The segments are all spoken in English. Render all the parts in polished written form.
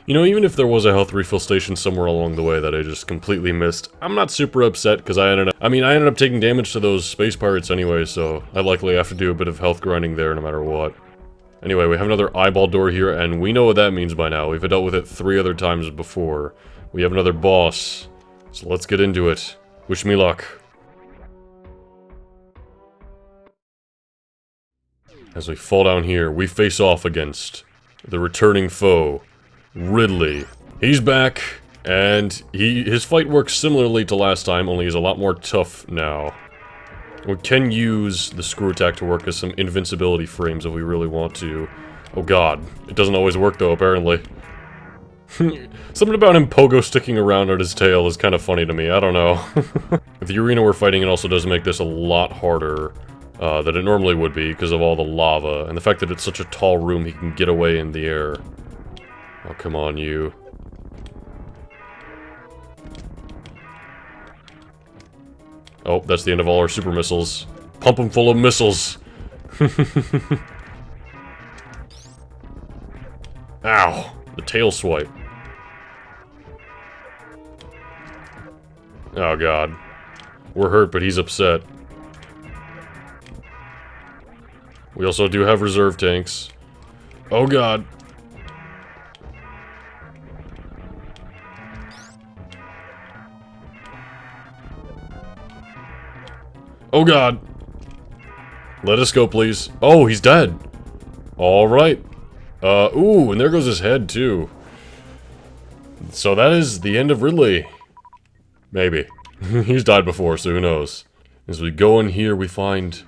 You know, even if there was a health refill station somewhere along the way that I just completely missed, I'm not super upset because I ended up taking damage to those space pirates anyway, so I likely have to do a bit of health grinding there no matter what. Anyway, we have another eyeball door here, and we know what that means by now. We've dealt with it 3 other times before. We have another boss, so let's get into it. Wish me luck. As we fall down here, we face off against the returning foe, Ridley. He's back, and his fight works similarly to last time, only he's a lot more tough now. We can use the screw attack to work as some invincibility frames if we really want to. Oh god, it doesn't always work though, apparently. Something about him pogo sticking around on his tail is kind of funny to me, I don't know. With the arena we're fighting, it also does make this a lot harder than it normally would be because of all the lava, and the fact that it's such a tall room he can get away in the air. Oh, come on, you. Oh, that's the end of all our super missiles. Pump them full of missiles! Ow! The tail swipe. Oh god. We're hurt, but he's upset. We also do have reserve tanks. Oh god. Oh god. Let us go, please. Oh, he's dead. Alright. Ooh, and there goes his head, too. So that is the end of Ridley. Maybe. He's died before, so who knows. As we go in here, we find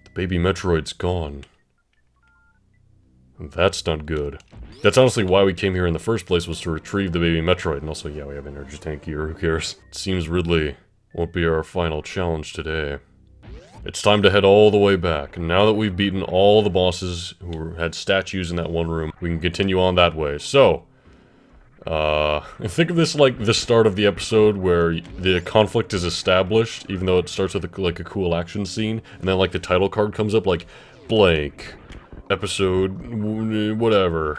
the baby Metroid's gone. That's not good. That's honestly why we came here in the first place, was to retrieve the baby Metroid. And also, yeah, we have energy tank here, who cares? It seems Ridley won't be our final challenge today. It's time to head all the way back. And now that we've beaten all the bosses who had statues in that one room, we can continue on that way. So, think of this like the start of the episode where the conflict is established, even though it starts with like a cool action scene, and then like the title card comes up like, blank, episode, whatever.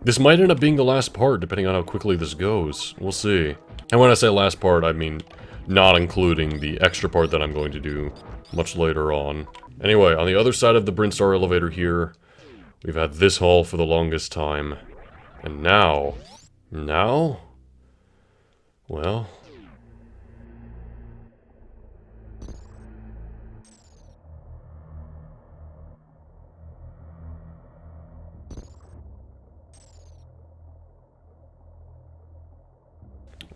This might end up being the last part, depending on how quickly this goes. We'll see. And when I say last part, I mean not including the extra part that I'm going to do much later on. Anyway, on the other side of the Brinstar elevator here, we've had this hall for the longest time. And now... Well...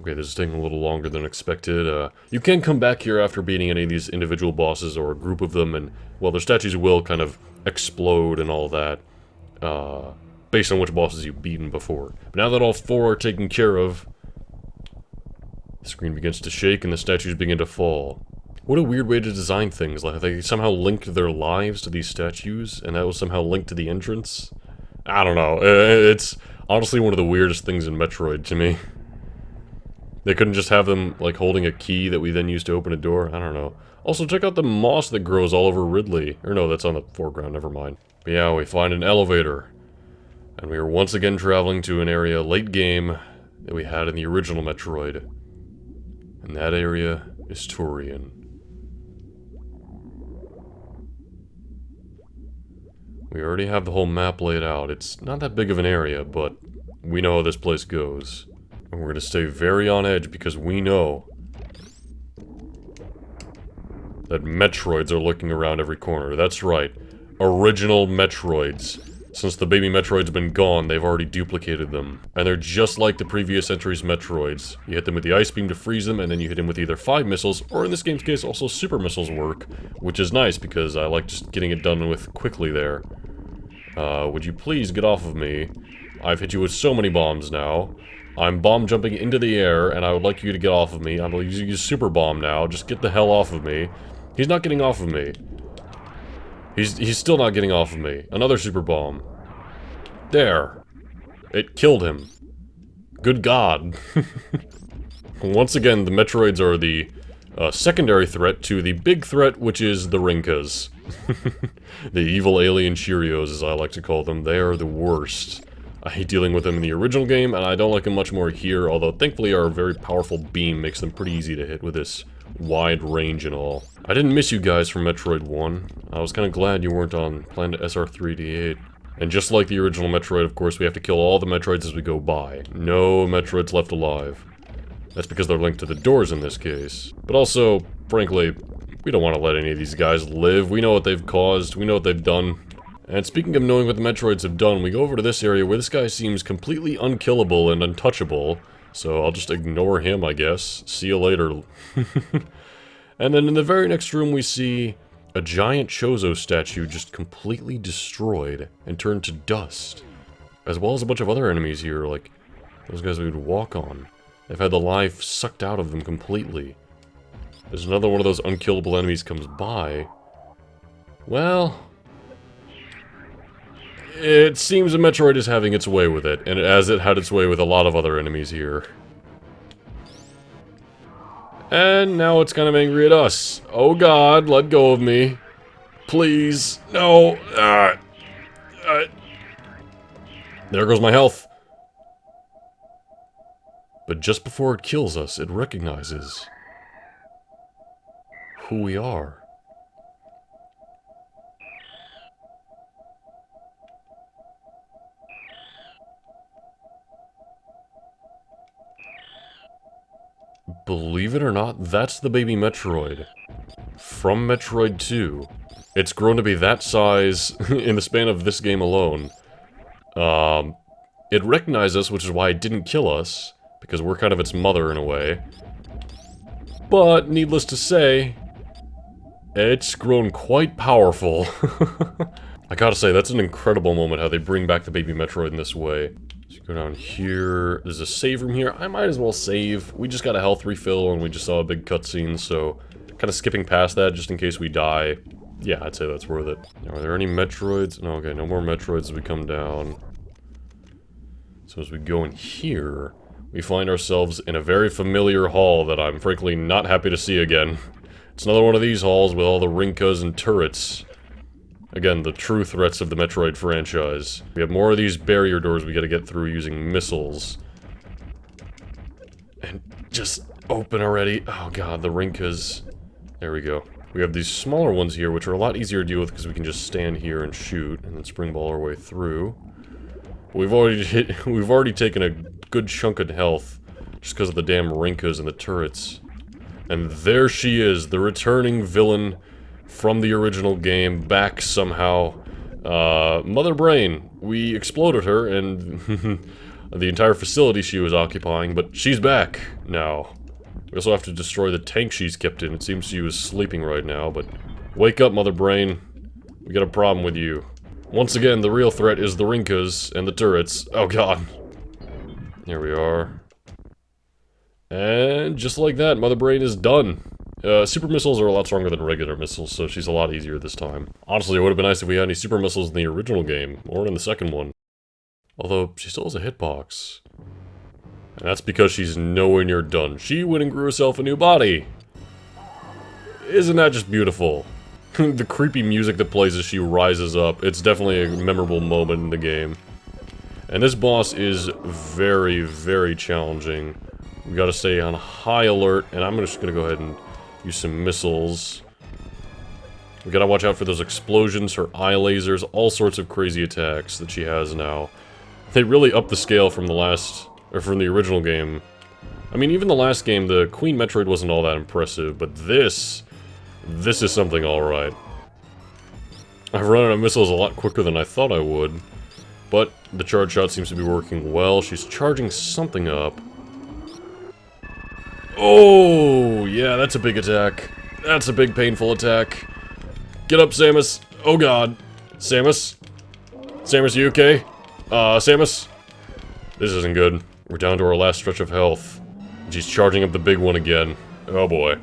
Okay, this is taking a little longer than expected. You can come back here after beating any of these individual bosses or a group of them, and, well, their statues will kind of explode and all that, based on which bosses you've beaten before. But now that all 4 are taken care of, the screen begins to shake and the statues begin to fall. What a weird way to design things, like they somehow linked their lives to these statues, and that was somehow linked to the entrance? I don't know, it's honestly one of the weirdest things in Metroid to me. They couldn't just have them, like, holding a key that we then use to open a door? I don't know. Also, check out the moss that grows all over Ridley. Or no, that's on the foreground, never mind. But yeah, we find an elevator. And we are once again traveling to an area late game that we had in the original Metroid. And that area is Turian. We already have the whole map laid out. It's not that big of an area, but we know how this place goes. And we're going to stay very on edge because we know that Metroids are lurking around every corner. That's right. Original Metroids. Since the baby Metroid's been gone, they've already duplicated them. And they're just like the previous entry's Metroids. You hit them with the Ice Beam to freeze them, and then you hit them with either 5 missiles, or in this game's case, also super missiles work. Which is nice, because I like just getting it done with quickly there. Would you please get off of me? I've hit you with so many bombs now. I'm bomb jumping into the air, and I would like you to get off of me. I'm going to use super bomb now. Just get the hell off of me. He's not getting off of me. He's still not getting off of me. Another super bomb. There. It killed him. Good God. Once again, the Metroids are the secondary threat to the big threat, which is the Rinkas. The evil alien Cheerios, as I like to call them. They are the worst. I hate dealing with them in the original game, and I don't like them much more here, although thankfully our very powerful beam makes them pretty easy to hit with this wide range and all. I didn't miss you guys from Metroid 1. I was kind of glad you weren't on Planet SR3D8. And just like the original Metroid, of course, we have to kill all the Metroids as we go by. No Metroids left alive. That's because they're linked to the doors in this case. But also, frankly, we don't want to let any of these guys live. We know what they've caused. We know what they've done. And speaking of knowing what the Metroids have done, we go over to this area where this guy seems completely unkillable and untouchable. So I'll just ignore him, I guess. See you later. And then in the very next room we see a giant Chozo statue just completely destroyed and turned to dust. As well as a bunch of other enemies here, like those guys we would walk on. They've had the life sucked out of them completely. There's another one of those unkillable enemies comes by. Well, it seems a Metroid is having its way with it, and as it had its way with a lot of other enemies here. And now it's kind of angry at us. Oh god, let go of me. Please. No. There goes my health. But just before it kills us, it recognizes who we are. Believe it or not, that's the baby Metroid. From Metroid 2. It's grown to be that size in the span of this game alone. It recognized us, which is why it didn't kill us, because we're kind of its mother in a way. But, needless to say, it's grown quite powerful. I gotta say, that's an incredible moment, how they bring back the baby Metroid in this way. So go down here, there's a save room here. I might as well save. We just got a health refill and we just saw a big cutscene, so kind of skipping past that just in case we die. Yeah, I'd say that's worth it. Now, are there any Metroids? No, okay, no more Metroids as we come down. So as we go in here, we find ourselves in a very familiar hall that I'm frankly not happy to see again. It's another one of these halls with all the Rinkas and turrets. Again, the true threats of the Metroid franchise. We have more of these barrier doors we gotta get through using missiles. And just open already. Oh god, the Rinkas. There we go. We have these smaller ones here, which are a lot easier to deal with because we can just stand here and shoot, and then springball our way through. But we've already taken a good chunk of health, just because of the damn Rinkas and the turrets. And there she is, the returning villain from the original game, back somehow. Mother Brain. We exploded her, and the entire facility she was occupying, but she's back now. We also have to destroy the tank she's kept in. It seems she was sleeping right now, but wake up, Mother Brain. We got a problem with you. Once again, the real threat is the Rinkas and the turrets. Oh god. Here we are. And just like that, Mother Brain is done. Super missiles are a lot stronger than regular missiles, so she's a lot easier this time. Honestly, it would have been nice if we had any super missiles in the original game, or in the second one. Although, she still has a hitbox. And that's because she's nowhere near done. She went and grew herself a new body! Isn't that just beautiful? The creepy music that plays as she rises up, it's definitely a memorable moment in the game. And this boss is very, very challenging. We gotta stay on high alert, and I'm just gonna go ahead and use some missiles. We gotta watch out for those explosions, her eye lasers, all sorts of crazy attacks that she has now. They really upped the scale from the last, or from the original game. I mean, even the last game, the Queen Metroid wasn't all that impressive, but this is something alright. I've run out of missiles a lot quicker than I thought I would, but the charge shot seems to be working well. She's charging something up. Oh, yeah, that's a big attack. That's a big, painful attack. Get up, Samus. Oh, God. Samus? Samus, you okay? Samus? This isn't good. We're down to our last stretch of health. She's charging up the big one again. Oh, boy.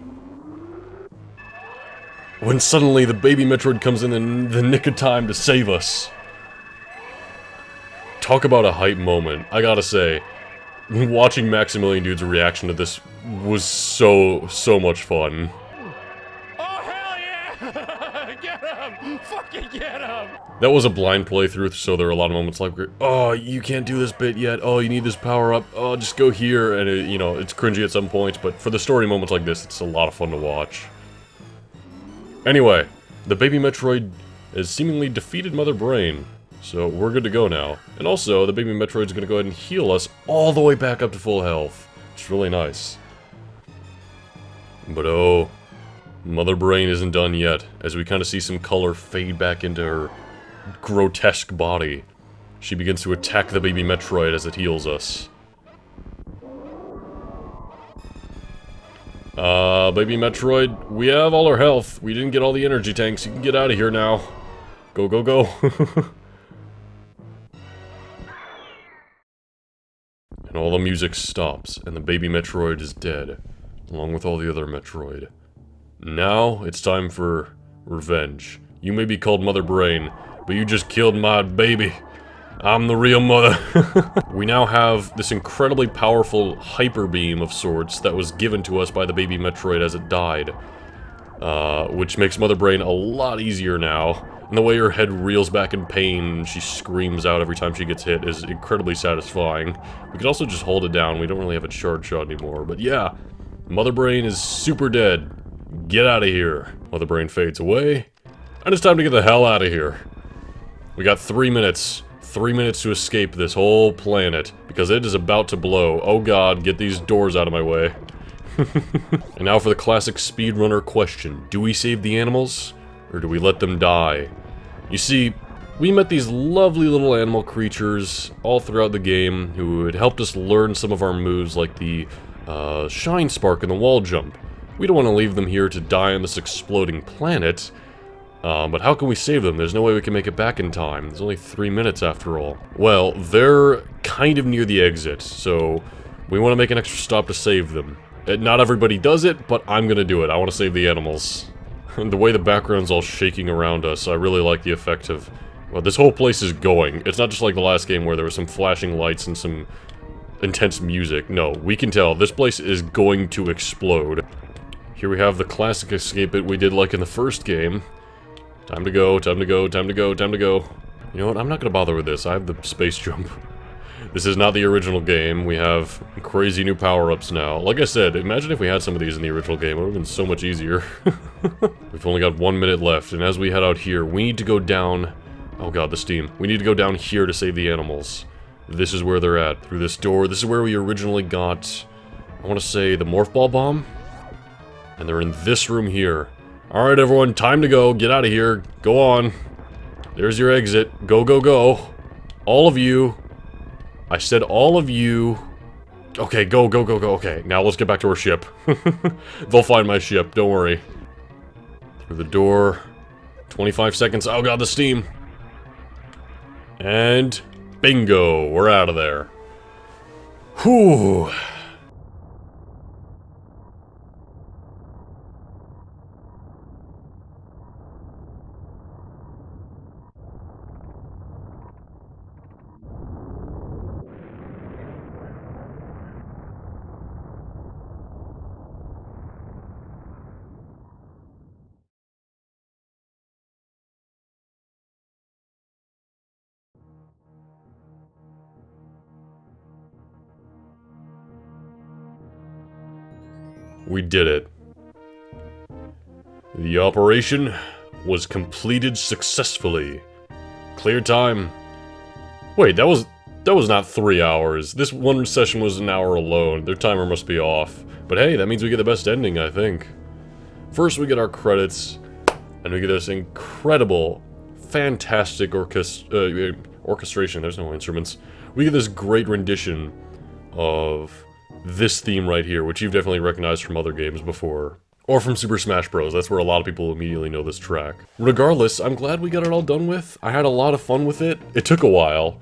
When suddenly the baby Metroid comes in the nick of time to save us. Talk about a hype moment. I gotta say, watching Maximilian Dude's reaction to this was so much fun. Oh, hell yeah! Get him! Fucking get him! That was a blind playthrough, so there were a lot of moments like, oh, you can't do this bit yet, oh, you need this power-up, oh, just go here, and it, you know, it's cringy at some points, but for the story moments like this, it's a lot of fun to watch. Anyway, the baby Metroid has seemingly defeated Mother Brain, so we're good to go now. And also, the baby Metroid's gonna go ahead and heal us all the way back up to full health. It's really nice. But oh, Mother Brain isn't done yet, as we kind of see some color fade back into her grotesque body. She begins to attack the baby Metroid as it heals us. Baby Metroid, we have all our health. We didn't get all the energy tanks. You can get out of here now. Go, go, go. And all the music stops, and the baby Metroid is dead, along with all the other Metroid. Now, it's time for revenge. You may be called Mother Brain, but you just killed my baby. I'm the real mother. We now have this incredibly powerful hyper beam of sorts that was given to us by the baby Metroid as it died. Which makes Mother Brain a lot easier now. And the way her head reels back in pain and she screams out every time she gets hit is incredibly satisfying. We could also just hold it down. We don't really have a charge shot anymore. But yeah, Mother Brain is super dead. Get out of here. Mother Brain fades away. And it's time to get the hell out of here. We got 3 minutes. 3 minutes to escape this whole planet, because it is about to blow. Oh god, get these doors out of my way. And now for the classic speedrunner question. Do we save the animals, or do we let them die? You see, we met these lovely little animal creatures all throughout the game who had helped us learn some of our moves, like the Shine Spark and the wall jump. We don't want to leave them here to die on this exploding planet. But how can we save them? There's no way we can make it back in time. There's only 3 minutes after all. Well, they're kind of near the exit, so we want to make an extra stop to save them. Not everybody does it, but I'm gonna do it. I want to save the animals. And the way the background's all shaking around us, I really like the effect of... Well, this whole place is going. It's not just like the last game where there was some flashing lights and some intense music. No, we can tell this place is going to explode. Here we have the classic escape bit we did like in the first game. Time to go, time to go, time to go, time to go. You know what, I'm not gonna bother with this. I have the space jump. This is not the original game. We have crazy new power-ups now. Like I said, imagine if we had some of these in the original game. It would have been so much easier. We've only got 1 minute left, and as we head out here, we need to go down... Oh god, the steam. We need to go down here to save the animals. This is where they're at, through this door. This is where we originally got, I want to say, the Morph Ball Bomb? And they're in this room here. Alright everyone, time to go. Get out of here. Go on. There's your exit. Go, go, go. All of you. I said all of you. Okay, go, go, go, go. Okay, now let's get back to our ship. They'll find my ship, don't worry. Through the door. 25 seconds. Oh god, the steam. And bingo, we're out of there. Whew. We did it. The operation was completed successfully. Clear time. Wait, that was not 3 hours. This one session was an hour alone. Their timer must be off. But hey, that means we get the best ending, I think. First we get our credits, and we get this incredible, fantastic orchestration. There's no instruments. We get this great rendition of this theme right here, which you've definitely recognized from other games before. Or from Super Smash Bros. That's where a lot of people immediately know this track. Regardless, I'm glad we got it all done with. I had a lot of fun with it. It took a while,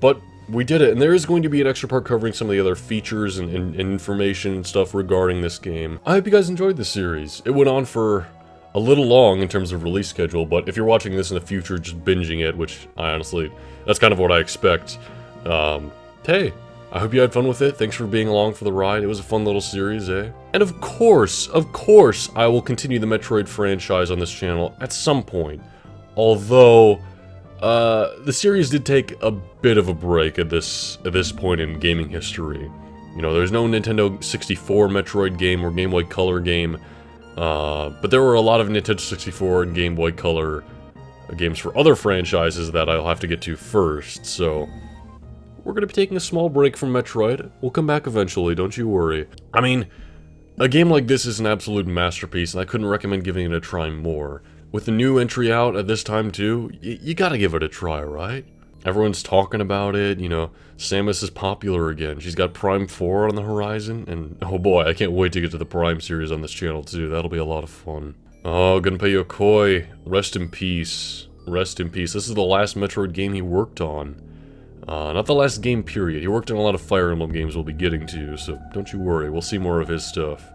but we did it. And there is going to be an extra part covering some of the other features and information and stuff regarding this game. I hope you guys enjoyed this series. It went on for a little long in terms of release schedule, but if you're watching this in the future just binging it, which I honestly, that's kind of what I expect, hey, I hope you had fun with it. Thanks for being along for the ride. It was a fun little series, eh? And of course, I will continue the Metroid franchise on this channel at some point. Although, the series did take a bit of a break at this point in gaming history. You know, there's no Nintendo 64 Metroid game or Game Boy Color game, but there were a lot of Nintendo 64 and Game Boy Color games for other franchises that I'll have to get to first, so we're going to be taking a small break from Metroid. We'll come back eventually, don't you worry. I mean, a game like this is an absolute masterpiece, and I couldn't recommend giving it a try more. With the new entry out at this time too, you gotta give it a try, right? Everyone's talking about it, you know, Samus is popular again. She's got Prime 4 on the horizon, and oh boy, I can't wait to get to the Prime series on this channel too. That'll be a lot of fun. Oh, Gunpei Yokoi, rest in peace. Rest in peace. This is the last Metroid game he worked on. Not the last game, period. He worked on a lot of Fire Emblem games we'll be getting to, so don't you worry, we'll see more of his stuff.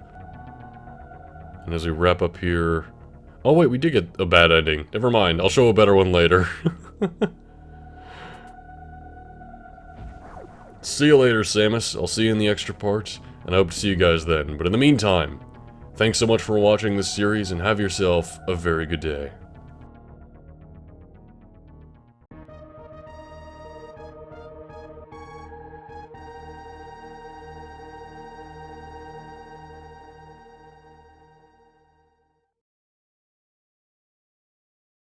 And as we wrap up here... Oh wait, we did get a bad ending. Never mind, I'll show a better one later. See you later, Samus. I'll see you in the extra parts, and I hope to see you guys then. But in the meantime, thanks so much for watching this series, and have yourself a very good day.